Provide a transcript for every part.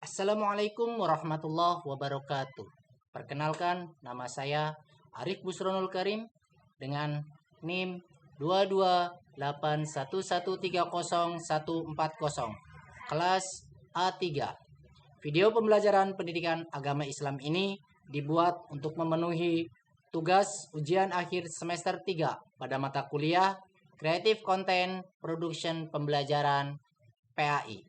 Assalamualaikum warahmatullahi wabarakatuh. Perkenalkan, nama saya Arif Busronul Karim dengan NIM 22811301140 kelas A3. Video pembelajaran pendidikan agama Islam ini dibuat untuk memenuhi tugas ujian akhir semester 3 pada mata kuliah Creative Content Production Pembelajaran PAI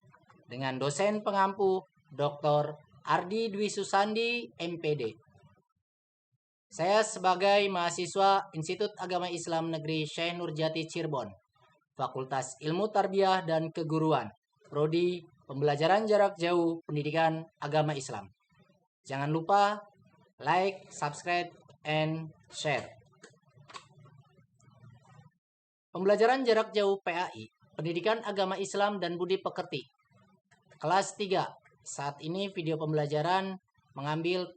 dengan dosen pengampu Dr. Ardi Dwi Susandi, MPD. Saya sebagai mahasiswa Institut Agama Islam Negeri Syekh Nurjati Cirebon, Fakultas Ilmu Tarbiyah dan Keguruan, Prodi Pembelajaran Jarak Jauh Pendidikan Agama Islam. Jangan lupa like, subscribe, and share. Pembelajaran Jarak Jauh PAI, Pendidikan Agama Islam dan Budi Pekerti. Kelas 3. Saat ini video pembelajaran mengambil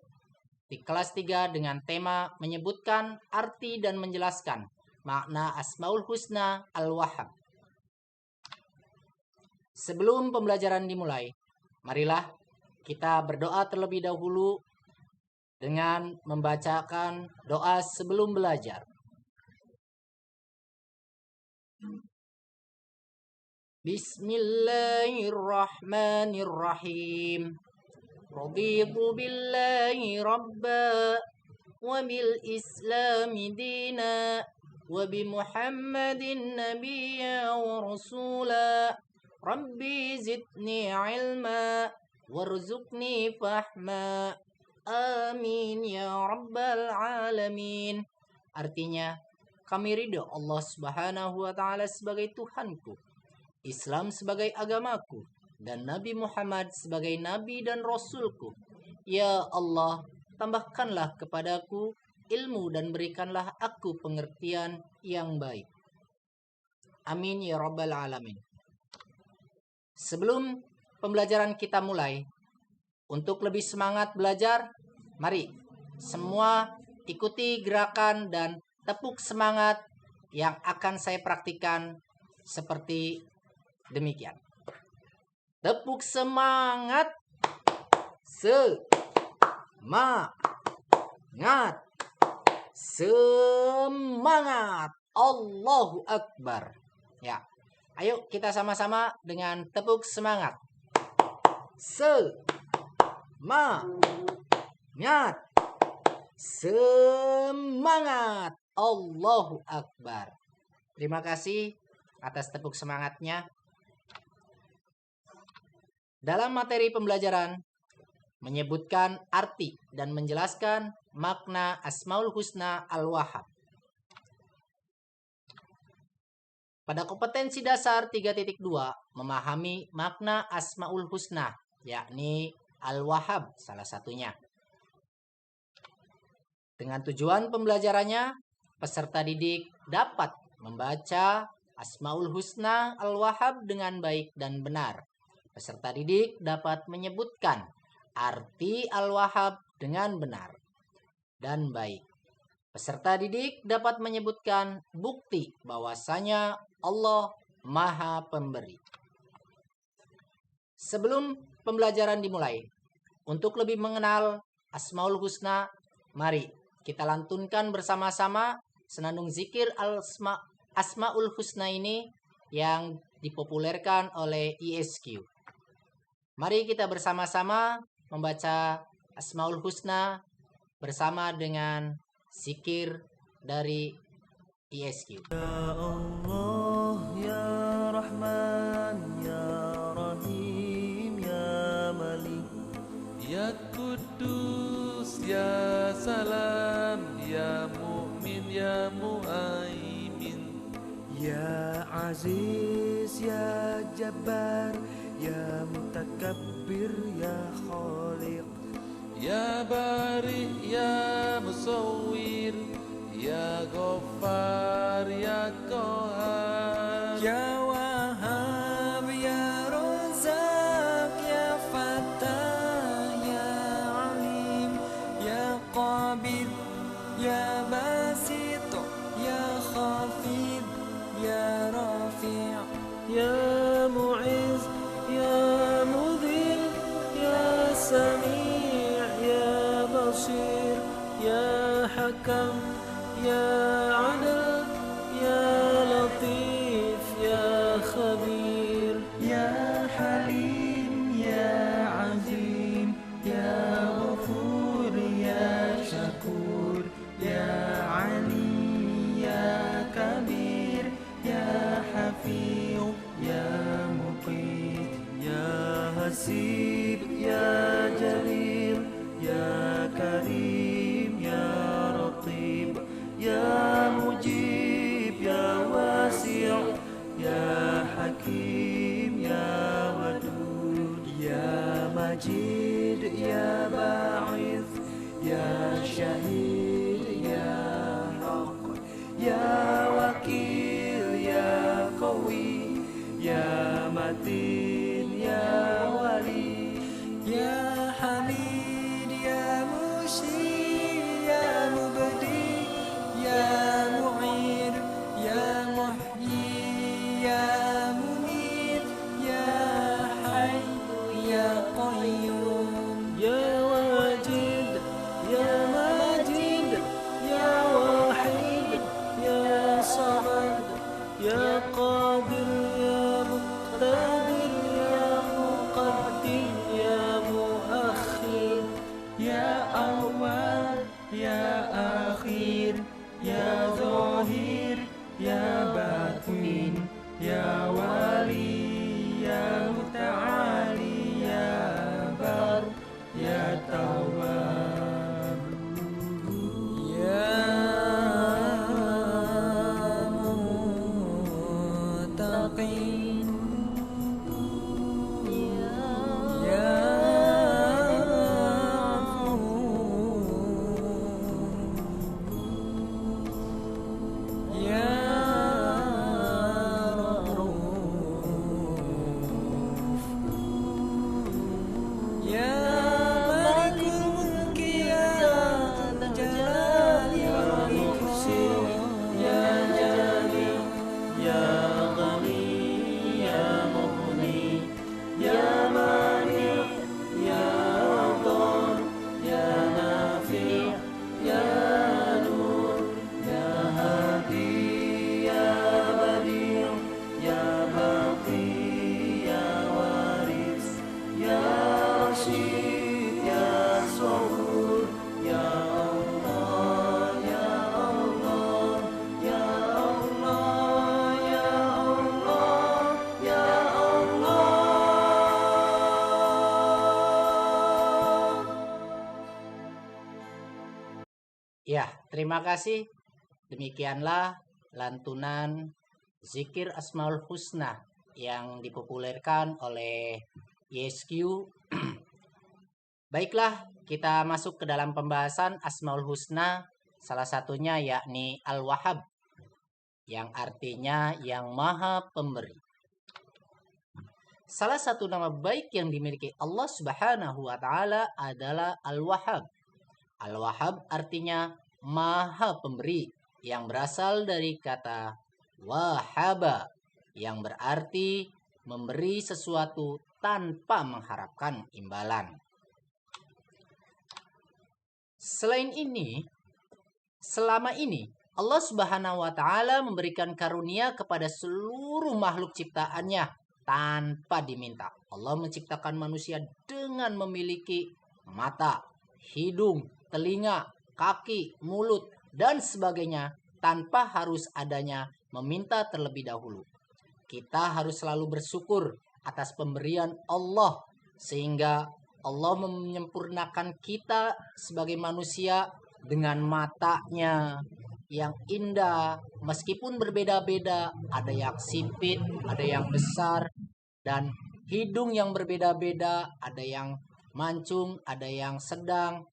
di kelas 3 dengan tema menyebutkan arti dan menjelaskan makna Asmaul Husna Al-Wahhab. Sebelum pembelajaran dimulai, marilah kita berdoa terlebih dahulu dengan membacakan doa sebelum belajar. Bismillahirrahmanirrahim. Raditu billahi rabba wa bil islami dina wa bi Muhammadin nabiyya wa rasula. Rabbi zidni ilma warzuqni fahma. Amin ya rabbal alamin. Artinya, kami ridho Allah Subhanahu wa taala sebagai Tuhanku, Islam sebagai agamaku, dan Nabi Muhammad sebagai Nabi dan Rasulku. Ya Allah, tambahkanlah kepadaku ilmu dan berikanlah aku pengertian yang baik. Amin ya rabbal alamin. Sebelum pembelajaran kita mulai, untuk lebih semangat belajar, mari semua ikuti gerakan dan tepuk semangat yang akan saya praktikkan seperti demikian. Tepuk semangat. Semangat. Semangat. Allahu Akbar. Ya. Ayo kita sama-sama dengan tepuk semangat. Semangat. Semangat. Allahu Akbar. Terima kasih atas tepuk semangatnya. Dalam materi pembelajaran menyebutkan arti dan menjelaskan makna Asmaul Husna Al-Wahhab. Pada kompetensi dasar 3.2 memahami makna Asmaul Husna, yakni Al-Wahhab salah satunya. Dengan tujuan pembelajarannya, peserta didik dapat membaca Asmaul Husna Al-Wahhab dengan baik dan benar. Peserta didik dapat menyebutkan arti Al-Wahhab dengan benar dan baik. Peserta didik dapat menyebutkan bukti bahwasanya Allah Maha Pemberi. Sebelum pembelajaran dimulai, untuk lebih mengenal Asmaul Husna, mari kita lantunkan bersama-sama senandung zikir Asmaul Husna ini yang dipopulerkan oleh ISQ. Mari kita bersama-sama membaca Asmaul Husna bersama dengan zikir dari ISQ. Ya Allah, Ya Rahman, Ya Rahim, Ya Malik, Ya Kudus, Ya Salam, Ya Mu'min, Ya Mu'aimin, Ya Aziz, Ya Jabbar, Ya Mutakabbir, Ya Khaliq, Ya Bari, Ya Musawwir, Ya Ghaffar, Ya Qahar, Ya Wahhab, Ya Razak, Ya Fattah, Ya Alim, Ya Qabid, Ya Basit, Ya Khafid, Ya Rafi', Ya Mu'izz, Ya Mudhil, Ya كم يا عدل يا لطيف يا خبير يا حليم يا عظيم يا غفور يا شكور يا علي يا كبير يا حفيظ يا مقيت يا حسيب يا جليل يا كريم يا رقيب يا مجيب يا واسع يا حكيم يا ودود يا مجيد يا باعث يا شهيد يا حق يا وكيل يا قوي يا متين يا ولي يا حميد يا مشير يا مبدي يا معيد يا محيي يا مميت يا حي يا قيوم يا واجد يا ماجد يا واحد يا صمد يا قادر يا مقتدر يا مقدم يا مؤخر يا أول يا أخير يا ظاهر يا باطن يا ولي يا متعالي يا بر يا تواب يا متقي يا يا رؤوف يا ملك الملك يا ذا الجلال والإكرام يا جامع يا غني يا مغني يا مانع يا ضار يا نافع يا نور يا هادي يا بديع يا باقي يا وارث يا رشيد يا صبور يا الله يا الله يا الله يا الله يا الله. Ya, terima kasih. Demikianlah lantunan zikir Asmaul Husna yang dipopulerkan oleh YSQ. Baiklah, kita masuk ke dalam pembahasan Asmaul Husna, salah satunya yakni Al-Wahhab, yang artinya yang maha pemberi. Salah satu nama baik yang dimiliki Allah Subhanahu wa Ta'ala adalah Al-Wahhab. Al-Wahhab artinya maha pemberi, yang berasal dari kata wahaba, yang berarti memberi sesuatu tanpa mengharapkan imbalan. Selain ini, selama ini Allah Subhanahu wa Ta'ala memberikan karunia kepada seluruh makhluk ciptaannya tanpa diminta. Allah menciptakan manusia dengan memiliki mata, hidung, telinga, kaki, mulut, dan sebagainya tanpa harus adanya meminta terlebih dahulu. Kita harus selalu bersyukur atas pemberian Allah, sehingga Allah menyempurnakan kita sebagai manusia dengan matanya yang indah, meskipun berbeda-beda, ada yang sipit, ada yang besar, dan hidung yang berbeda-beda, ada yang mancung, ada yang sedang.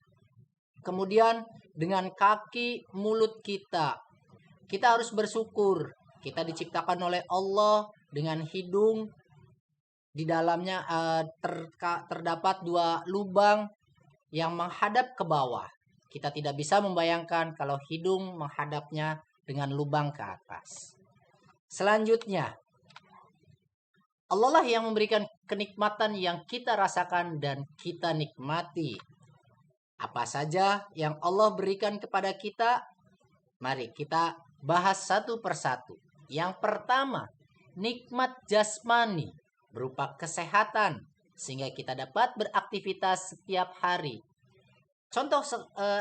Kemudian dengan kaki, mulut kita harus bersyukur. Kita diciptakan oleh Allah dengan hidung, di dalamnya terdapat 2 lubang yang menghadap ke bawah. Kita tidak bisa membayangkan kalau hidung menghadapnya dengan lubang ke atas. Selanjutnya, Allah lah yang memberikan kenikmatan yang kita rasakan dan kita nikmati. Apa saja yang Allah berikan kepada kita? Mari kita bahas satu persatu. Yang pertama, nikmat jasmani berupa kesehatan sehingga kita dapat beraktivitas setiap hari. Contoh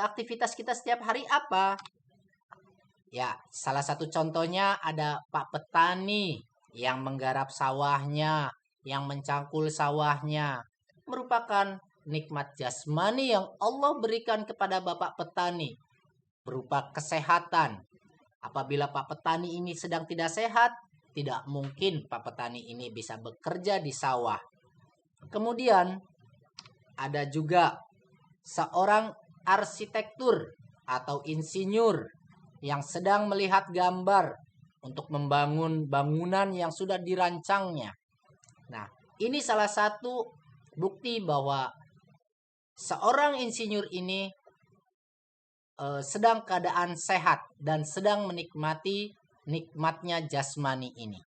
aktivitas kita setiap hari apa? Ya, salah satu contohnya ada Pak Petani yang menggarap sawahnya, yang mencangkul sawahnya. Merupakan nikmat jasmani yang Allah berikan kepada Bapak Petani berupa kesehatan. Apabila Pak Petani ini sedang tidak sehat, tidak mungkin Pak Petani ini bisa bekerja di sawah. Kemudian ada juga seorang arsitektur atau insinyur yang sedang melihat gambar untuk membangun bangunan yang sudah dirancangnya. Nah, ini salah satu bukti bahwa seorang insinyur ini sedang keadaan sehat dan sedang menikmati nikmatnya jasmani ini.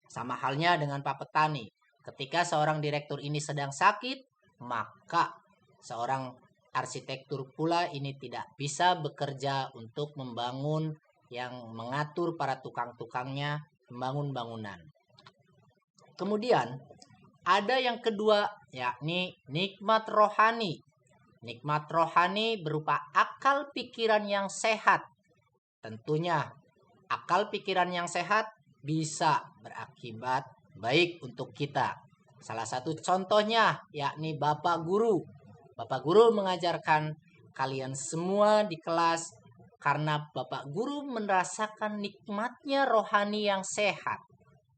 Sama halnya dengan Pak Petani. Ketika seorang direktur ini sedang sakit, maka seorang arsitektur pula ini tidak bisa bekerja untuk membangun yang mengatur para tukang-tukangnya membangun bangunan. Kemudian ada yang kedua, yakni nikmat rohani. Nikmat rohani berupa akal pikiran yang sehat. Tentunya akal pikiran yang sehat bisa berakibat baik untuk kita. Salah satu contohnya yakni Bapak Guru. Bapak Guru mengajarkan kalian semua di kelas karena Bapak Guru merasakan nikmatnya rohani yang sehat.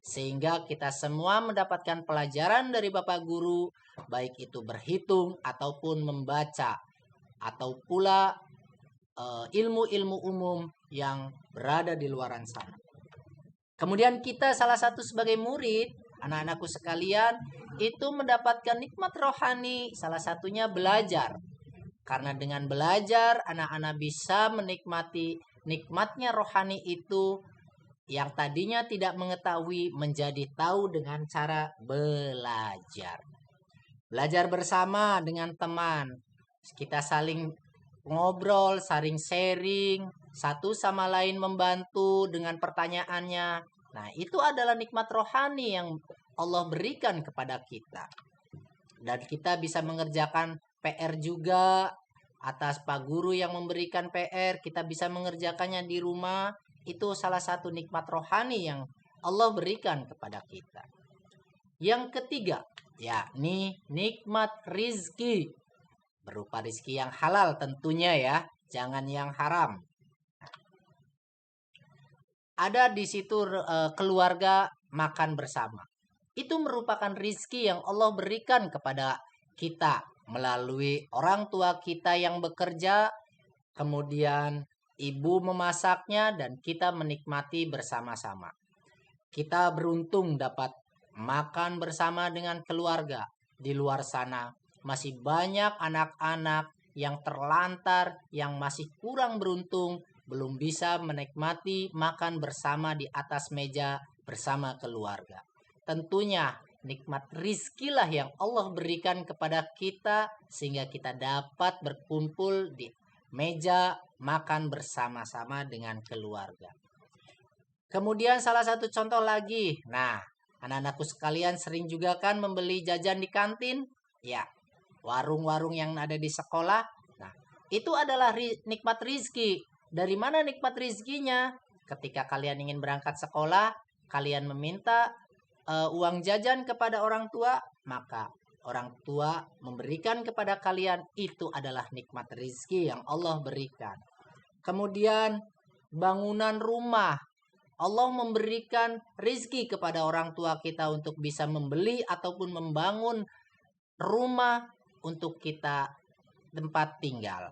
Sehingga kita semua mendapatkan pelajaran dari Bapak Guru, baik itu berhitung ataupun membaca, atau pula ilmu-ilmu umum yang berada di luar sana. Kemudian kita salah satu sebagai murid, anak-anakku sekalian, itu mendapatkan nikmat rohani, salah satunya belajar. Karena dengan belajar, anak-anak bisa menikmati nikmatnya rohani itu yang tadinya tidak mengetahui menjadi tahu dengan cara belajar. Belajar bersama dengan teman. Kita saling ngobrol, saling sharing, satu sama lain membantu dengan pertanyaannya. Nah, itu adalah nikmat rohani yang Allah berikan kepada kita. Dan kita bisa mengerjakan PR juga atas Pak Guru yang memberikan PR, kita bisa mengerjakannya di rumah. Itu salah satu nikmat rohani yang Allah berikan kepada kita. Yang ketiga, yakni nikmat rizki. Berupa rizki yang halal tentunya ya, jangan yang haram. Ada di situ keluarga makan bersama. Itu merupakan rizki yang Allah berikan kepada kita melalui orang tua kita yang bekerja, kemudian ibu memasaknya dan kita menikmati bersama-sama. Kita beruntung dapat makan bersama dengan keluarga. Di luar sana masih banyak anak-anak yang terlantar, yang masih kurang beruntung, belum bisa menikmati makan bersama di atas meja bersama keluarga. Tentunya nikmat rizkilah yang Allah berikan kepada kita sehingga kita dapat berkumpul di meja makan bersama-sama dengan keluarga. Kemudian salah satu contoh lagi. Nah, anak-anakku sekalian sering juga kan membeli jajan di kantin? Ya, warung-warung yang ada di sekolah. Nah, itu adalah nikmat rizki. Dari mana nikmat rizkinya? Ketika kalian ingin berangkat sekolah, kalian meminta uang jajan kepada orang tua, maka orang tua memberikan kepada kalian, itu adalah nikmat rizki yang Allah berikan. Kemudian bangunan rumah. Allah memberikan rizki kepada orang tua kita untuk bisa membeli ataupun membangun rumah untuk kita tempat tinggal.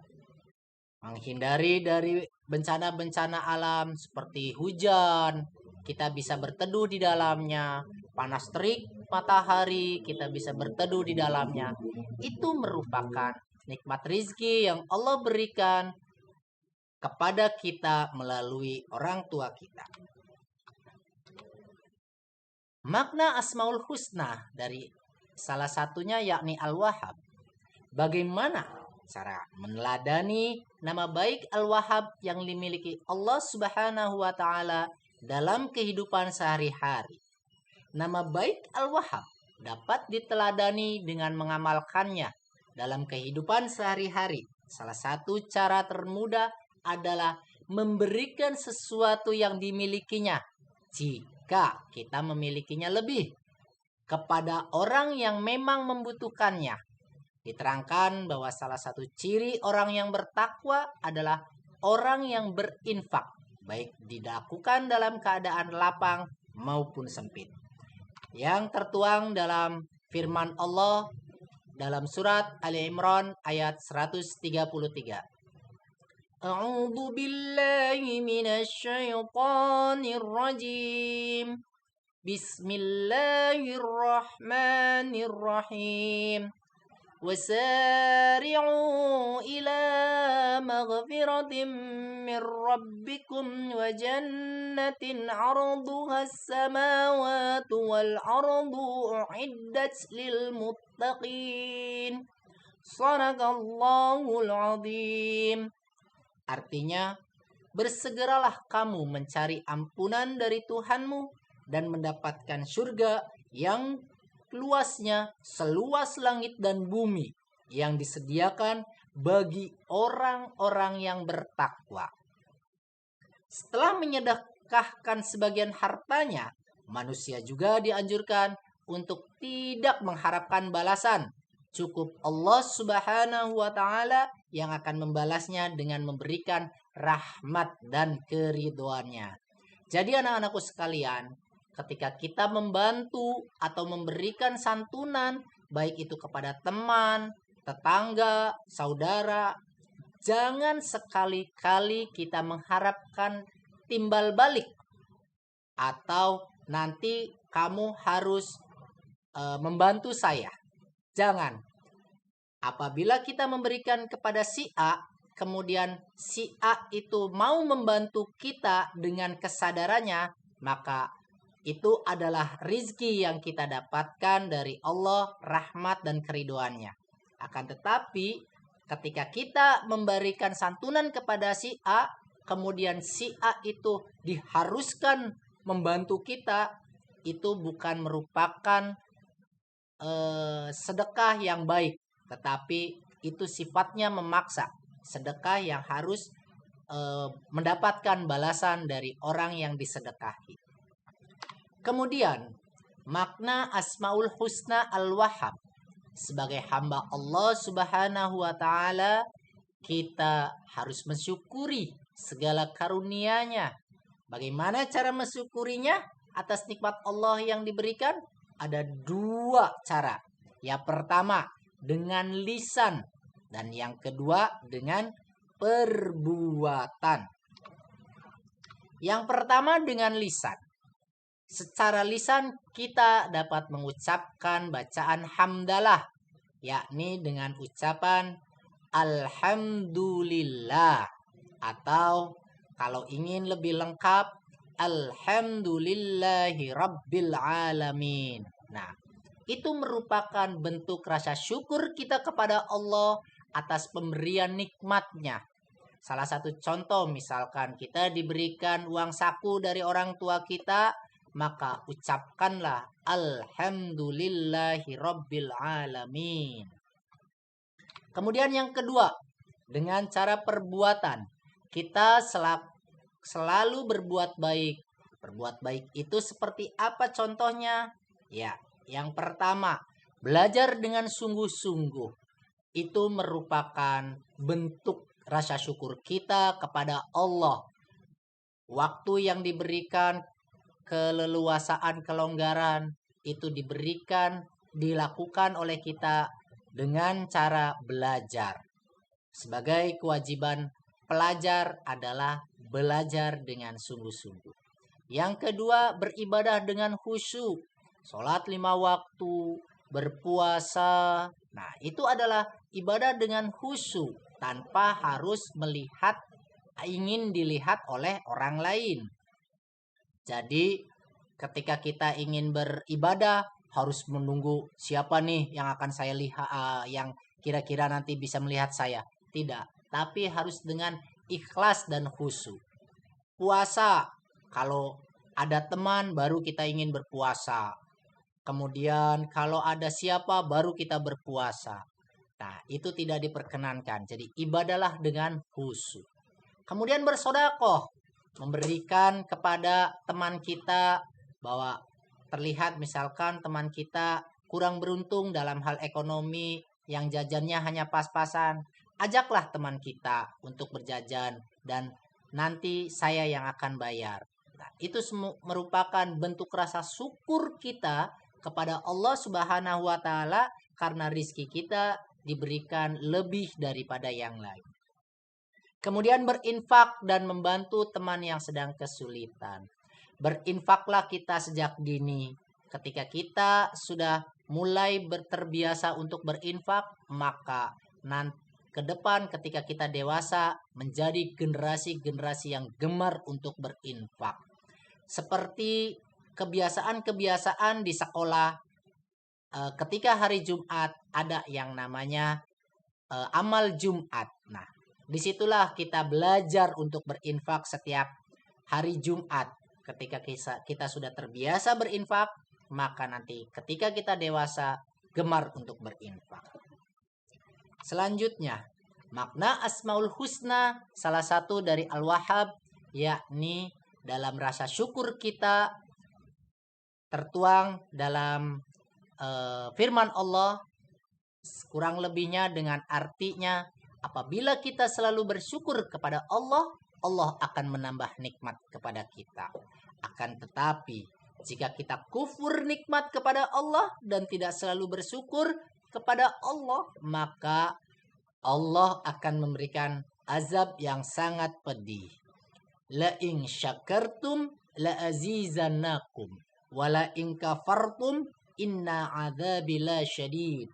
Menghindari dari bencana-bencana alam seperti hujan, kita bisa berteduh di dalamnya. Panas terik matahari, kita bisa berteduh di dalamnya. Itu merupakan nikmat rizki yang Allah berikan kepada kita melalui orang tua kita. Makna Asmaul Husna dari salah satunya yakni Al-Wahhab. Bagaimana cara meneladani nama baik Al-Wahhab yang dimiliki Allah Subhanahu wa taala dalam kehidupan sehari-hari. Nama baik Al-Wahhab dapat diteladani dengan mengamalkannya dalam kehidupan sehari-hari. Salah satu cara termudah adalah memberikan sesuatu yang dimilikinya jika kita memilikinya lebih kepada orang yang memang membutuhkannya. Diterangkan bahwa salah satu ciri orang yang bertakwa adalah orang yang berinfak, baik dilakukan dalam keadaan lapang maupun sempit. Yang tertuang dalam firman Allah dalam surat Ali Imran ayat 133. A'udzu billahi minasy syaithanir rajim. Bismillahirrahmanirrahim. وسارعوا إلى مغفرة من ربكم وجنة عرضها السماوات والأرض أعدت للمتقين صدق الله العظيم. Artinya, bersegeralah kamu mencari ampunan dari Tuhanmu dan mendapatkan surga yang luasnya seluas langit dan bumi yang disediakan bagi orang-orang yang bertakwa. Setelah menyedekahkan sebagian hartanya, manusia juga dianjurkan untuk tidak mengharapkan balasan. Cukup Allah Subhanahu wa taala yang akan membalasnya dengan memberikan rahmat dan keridhoannya. Jadi anak-anakku sekalian, ketika kita membantu atau memberikan santunan, baik itu kepada teman, tetangga, saudara, jangan sekali-kali kita mengharapkan timbal balik atau nanti kamu harus membantu saya. Jangan. Apabila kita memberikan kepada si A, kemudian si A itu mau membantu kita dengan kesadarannya, maka itu adalah rizki yang kita dapatkan dari Allah, rahmat dan keriduannya. Akan tetapi, ketika kita memberikan santunan kepada si A, kemudian si A itu diharuskan membantu kita, itu bukan merupakan sedekah yang baik, tetapi itu sifatnya memaksa. Sedekah yang harus mendapatkan balasan dari orang yang disedekahi. Kemudian, makna Asmaul Husna Al-Wahhab. Sebagai hamba Allah Subhanahu wa taala, kita harus mensyukuri segala karunia-Nya. Bagaimana cara mensyukurinya atas nikmat Allah yang diberikan? Ada dua cara. Yang pertama, dengan lisan. Dan yang kedua, dengan perbuatan. Yang pertama, dengan lisan. Secara lisan kita dapat mengucapkan bacaan hamdalah, yakni dengan ucapan alhamdulillah, atau kalau ingin lebih lengkap alhamdulillahi rabbil alamin. Nah, itu merupakan bentuk rasa syukur kita kepada Allah atas pemberian nikmatnya. Salah satu contoh, misalkan kita diberikan uang saku dari orang tua kita, maka ucapkanlah alhamdulillahi rabbil alamin. Kemudian yang kedua, dengan cara perbuatan. Kita selalu berbuat baik. Berbuat baik itu seperti apa contohnya? Ya, yang pertama, belajar dengan sungguh-sungguh. Itu merupakan bentuk rasa syukur kita kepada Allah. Waktu yang diberikan, keleluasaan, kelonggaran itu dilakukan oleh kita dengan cara belajar. Sebagai kewajiban pelajar adalah belajar dengan sungguh-sungguh. Yang kedua, beribadah dengan khusyuk. Sholat 5 waktu, berpuasa. Nah, itu adalah ibadah dengan khusyuk tanpa harus ingin dilihat oleh orang lain. Jadi ketika kita ingin beribadah harus menunggu siapa nih yang akan saya lihat, yang kira-kira nanti bisa melihat saya. Tidak, tapi harus dengan ikhlas dan khusyuk. Puasa, kalau ada teman baru kita ingin berpuasa. Kemudian kalau ada siapa baru kita berpuasa. Nah, itu tidak diperkenankan. Jadi ibadahlah dengan khusyuk. Kemudian bersedekah, memberikan kepada teman kita, bahwa terlihat misalkan teman kita kurang beruntung dalam hal ekonomi, yang jajannya hanya pas-pasan. Ajaklah teman kita untuk berjajan dan nanti saya yang akan bayar. Nah, itu merupakan bentuk rasa syukur kita kepada Allah Subhanahu wa taala karena rizki kita diberikan lebih daripada yang lain. Kemudian berinfak dan membantu teman yang sedang kesulitan. Berinfaklah kita sejak dini. Ketika kita sudah mulai terbiasa untuk berinfak, maka nanti ke depan ketika kita dewasa menjadi generasi-generasi yang gemar untuk berinfak. Seperti kebiasaan-kebiasaan di sekolah, ketika hari Jumat ada yang namanya amal Jumat. Nah, disitulah kita belajar untuk berinfak setiap hari Jumat. Ketika kita sudah terbiasa berinfak, maka nanti ketika kita dewasa gemar untuk berinfak. Selanjutnya, makna Asmaul Husna salah satu dari Al-Wahhab, yakni dalam rasa syukur kita tertuang dalam firman Allah, kurang lebihnya dengan artinya, apabila kita selalu bersyukur kepada Allah, Allah akan menambah nikmat kepada kita. Akan tetapi, jika kita kufur nikmat kepada Allah dan tidak selalu bersyukur kepada Allah, maka Allah akan memberikan azab yang sangat pedih. La in syakartum la azizannakum wa la in kafartum inna adzabi la syadid.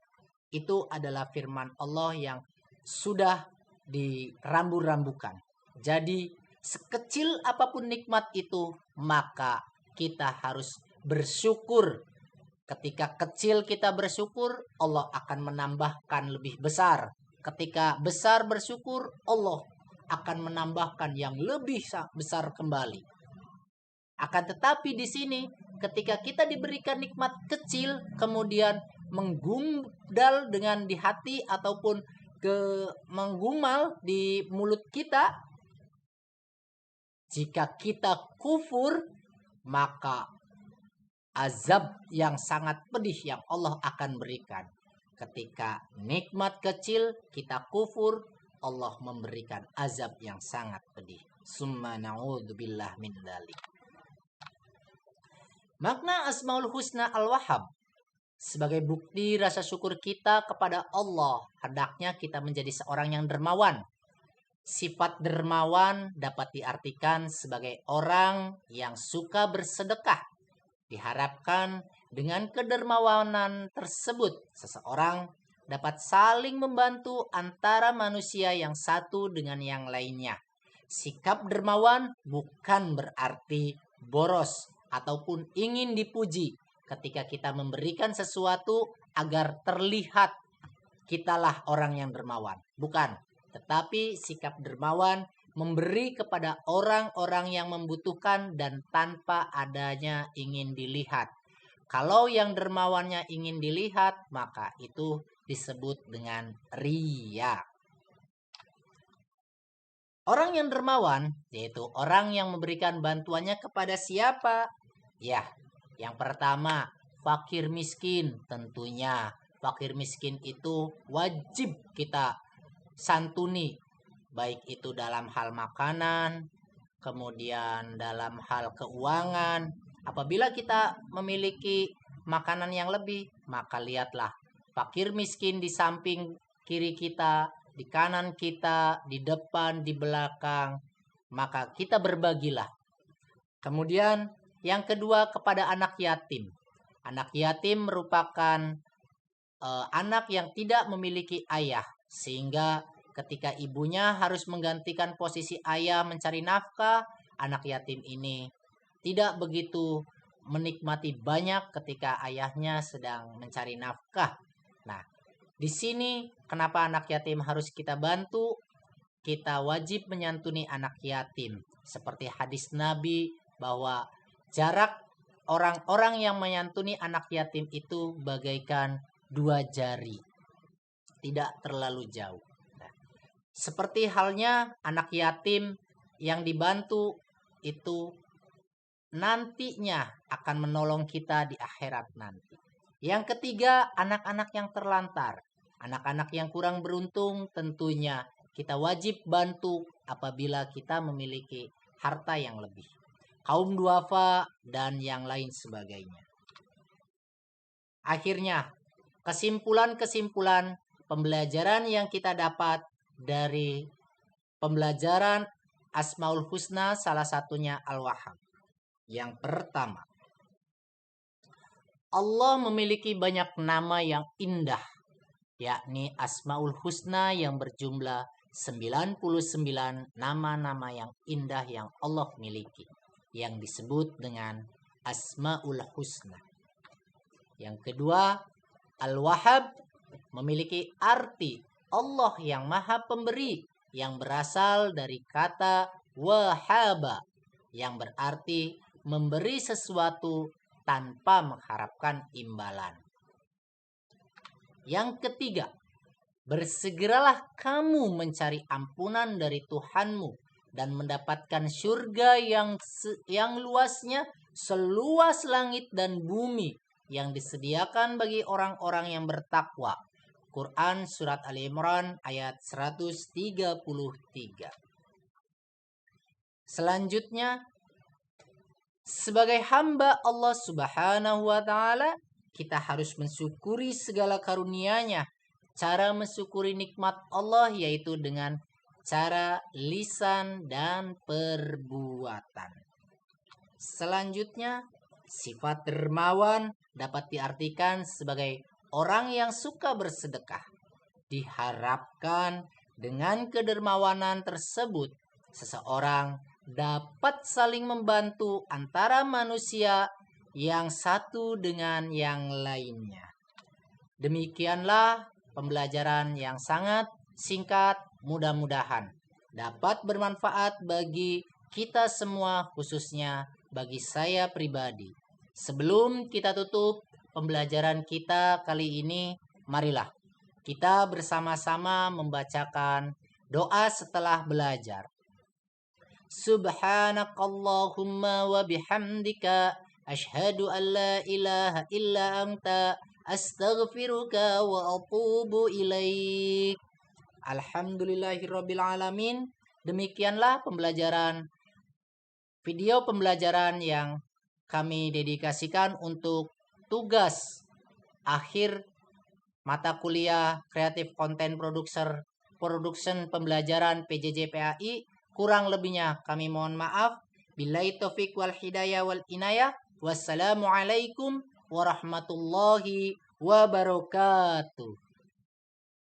Itu adalah firman Allah yang sudah dirambu-rambukan. Jadi sekecil apapun nikmat itu, maka kita harus bersyukur. Ketika kecil kita bersyukur, Allah akan menambahkan lebih besar. Ketika besar bersyukur, Allah akan menambahkan yang lebih besar kembali. Akan tetapi di sini, ketika kita diberikan nikmat kecil, kemudian menggumdal dengan di hati ataupun menggumal di mulut kita, jika kita kufur, maka azab yang sangat pedih yang Allah akan berikan. Ketika nikmat kecil kita kufur, Allah memberikan azab yang sangat pedih. Summa na'udzubillah min dzalik. Makna Asmaul Husna Al-Wahhab sebagai bukti rasa syukur kita kepada Allah, hendaknya kita menjadi seorang yang dermawan. Sifat dermawan dapat diartikan sebagai orang yang suka bersedekah. Diharapkan dengan kedermawanan tersebut, seseorang dapat saling membantu antara manusia yang satu dengan yang lainnya. Sikap dermawan bukan berarti boros ataupun ingin dipuji ketika kita memberikan sesuatu agar terlihat kitalah orang yang dermawan. Bukan, tetapi sikap dermawan memberi kepada orang-orang yang membutuhkan dan tanpa adanya ingin dilihat. Kalau yang dermawannya ingin dilihat, maka itu disebut dengan riya. Orang yang dermawan, yaitu orang yang memberikan bantuannya kepada siapa? Ya, yang pertama, fakir miskin tentunya. Fakir miskin itu wajib kita santuni, baik itu dalam hal makanan, kemudian dalam hal keuangan. Apabila kita memiliki makanan yang lebih, maka lihatlah fakir miskin di samping kiri kita, di kanan kita, di depan, di belakang, maka kita berbagilah. Kemudian yang kedua, kepada anak yatim. Anak yatim merupakan anak yang tidak memiliki ayah, sehingga ketika ibunya harus menggantikan posisi ayah mencari nafkah, anak yatim ini tidak begitu menikmati banyak ketika ayahnya sedang mencari nafkah. Nah, Di sini kenapa anak yatim harus kita bantu? Kita wajib menyantuni anak yatim. Seperti hadis Nabi bahwa jarak orang-orang yang menyantuni anak yatim itu bagaikan 2 jari. Tidak terlalu jauh. Nah, seperti halnya anak yatim yang dibantu itu nantinya akan menolong kita di akhirat nanti. Yang ketiga, anak-anak yang terlantar. Anak-anak yang kurang beruntung tentunya kita wajib bantu apabila kita memiliki harta yang lebih. Kaum duafa dan yang lain sebagainya. Akhirnya, kesimpulan-kesimpulan pembelajaran yang kita dapat dari pembelajaran Asmaul Husna salah satunya Al-Wahhab. Yang pertama, Allah memiliki banyak nama yang indah, yakni Asmaul Husna yang berjumlah 99 nama-nama yang indah yang Allah miliki, yang disebut dengan Asmaul Husna. Yang kedua, Al-Wahhab memiliki arti Allah yang Maha Pemberi, yang berasal dari kata wahaba, yang berarti memberi sesuatu tanpa mengharapkan imbalan. Yang ketiga, bersegeralah kamu mencari ampunan dari Tuhanmu dan mendapatkan surga yang luasnya seluas langit dan bumi yang disediakan bagi orang-orang yang bertakwa. Quran Surat Ali Imran ayat 133. Selanjutnya, sebagai hamba Allah Subhanahu wa Ta'ala, kita harus mensyukuri segala karunia-Nya. Cara mensyukuri nikmat Allah yaitu dengan cara lisan dan perbuatan. Selanjutnya, sifat dermawan dapat diartikan sebagai orang yang suka bersedekah. Diharapkan dengan kedermawanan tersebut, seseorang dapat saling membantu antara manusia yang satu dengan yang lainnya. Demikianlah pembelajaran yang sangat singkat, mudah-mudahan dapat bermanfaat bagi kita semua, khususnya bagi saya pribadi. Sebelum kita tutup pembelajaran kita kali ini, marilah kita bersama-sama membacakan doa setelah belajar. Subhanakallahumma wa bihamdika asyhadu an la ilaha illa anta astaghfiruka wa atubu ilaik. Alhamdulillahirabbil alamin. Demikianlah video pembelajaran yang kami dedikasikan untuk tugas akhir mata kuliah Creative Content Production pembelajaran PJJ PAI. Kurang lebihnya kami mohon maaf. Billahi taufik wal hidayah wal inayah. Wassalamualaikum warahmatullahi wabarakatuh.